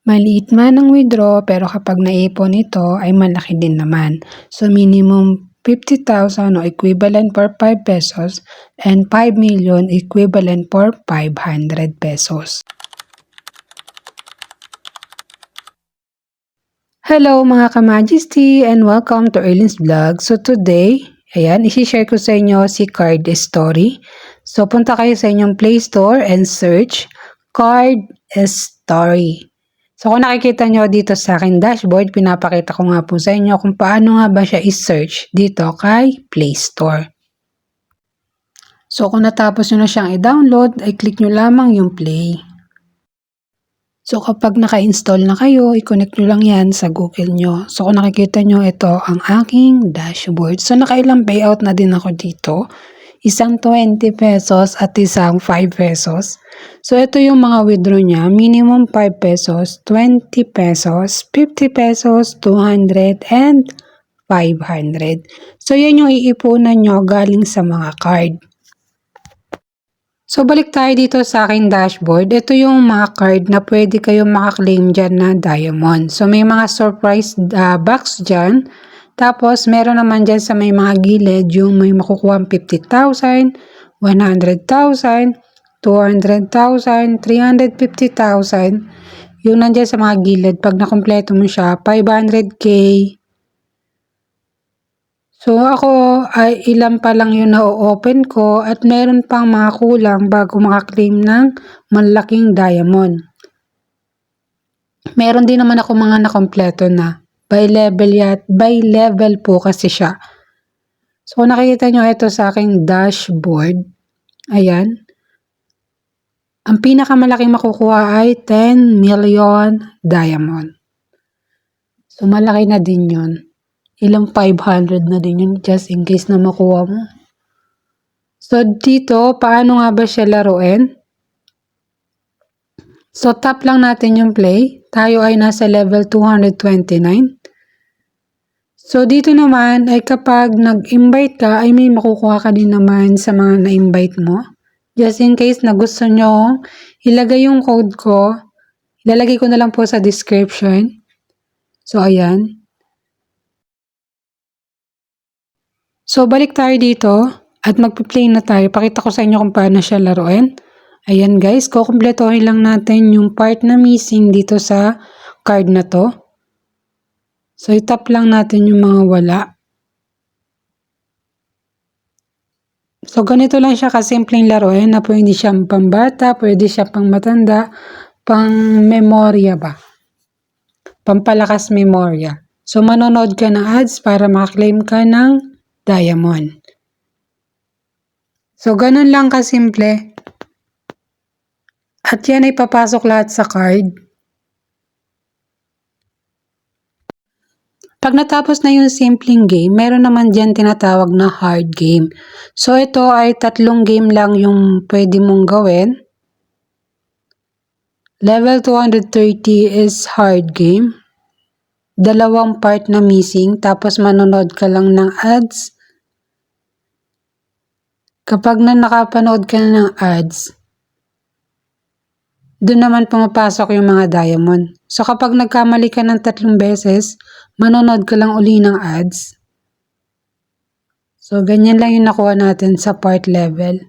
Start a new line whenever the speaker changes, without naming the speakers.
Maliit man ang withdraw pero kapag naipon ito ay malaki din naman. So minimum 50,000 o equivalent for 5 pesos and 5 million equivalent for 500 pesos. Hello mga ka-Majesty and welcome to Erlin's Vlog. So today, ayan, isi-share ko sa inyo si Card Story. So punta kayo sa inyong Play Store and search Card Story. So kung nakikita nyo dito sa aking dashboard, pinapakita ko nga po sa inyo kung paano nga ba siya i-search dito kay Play Store. So kung natapos nyo na siyang i-download, ay click nyo lamang yung play. So kapag naka-install na kayo, i-connect nyo lang yan sa Google nyo. So kung nakikita nyo, ito ang aking dashboard. So nakailang payout na din ako dito. Isang 20 pesos at isang 5 pesos. So ito yung mga withdraw niya. Minimum 5 pesos, 20 pesos, 50 pesos, 200, and 500. So yan yung iipunan nyo galing sa mga card. So balik tayo dito sa aking dashboard. Ito yung mga card na pwede kayong makaklaim dyan na diamond. So may mga surprise box dyan. Tapos meron naman dyan sa may mga gilid yung may makukuha 50,000, 100,000, 200,000, 350,000. Yung nandyan sa mga gilid, pag nakompleto mo siya, 500k. So ako ay ilan pa lang yung na-open ko at meron pang mga kulang bago makaklaim ng malaking diamond. Meron din naman ako mga nakompleto na. By level po kasi siya. So kung nakikita nyo ito sa aking dashboard, ayan. Ang pinakamalaking makukuha ay 10 million diamond. So malaki na din yun. Ilang 500 na din yun just in case na makuha mo. So dito, paano nga ba siya laruin? So tap lang natin yung play. Tayo ay nasa level 229. So dito naman ay kapag nag-invite ka ay may makukuha ka din naman sa mga na-invite mo. Just in case na gusto nyo ilagay yung code ko, ilalagay ko na lang po sa description. So ayan. So balik tayo dito at magpi-play na tayo. Pakita ko sa inyo kung paano siya laruin. Ayan guys, kukumpletohin lang natin yung part na missing dito sa card na to. So itap lang natin yung mga wala. So ganito lang siya kasimpleng laruin na pwede siyang pambata, pwede siya pang matanda, pang memorya ba? Pampalakas memorya. So manonood ka ng ads para makaklaim ka ng diamond. So ganun lang kasimple. At yan ay papasok lahat sa card. Pag natapos na yung simpleng game, meron naman dyan tinatawag na hard game. So ito ay 3 game lang yung pwede mong gawin. Level 230 is hard game. 2 part na missing, tapos manonood ka lang ng ads. Kapag nakapanood ka na ng ads, doon naman pumapasok yung mga diamond. So kapag nagkamali ka ng 3 beses, manonood ka lang uli ng ads. So ganyan lang yung nakuha natin sa part level.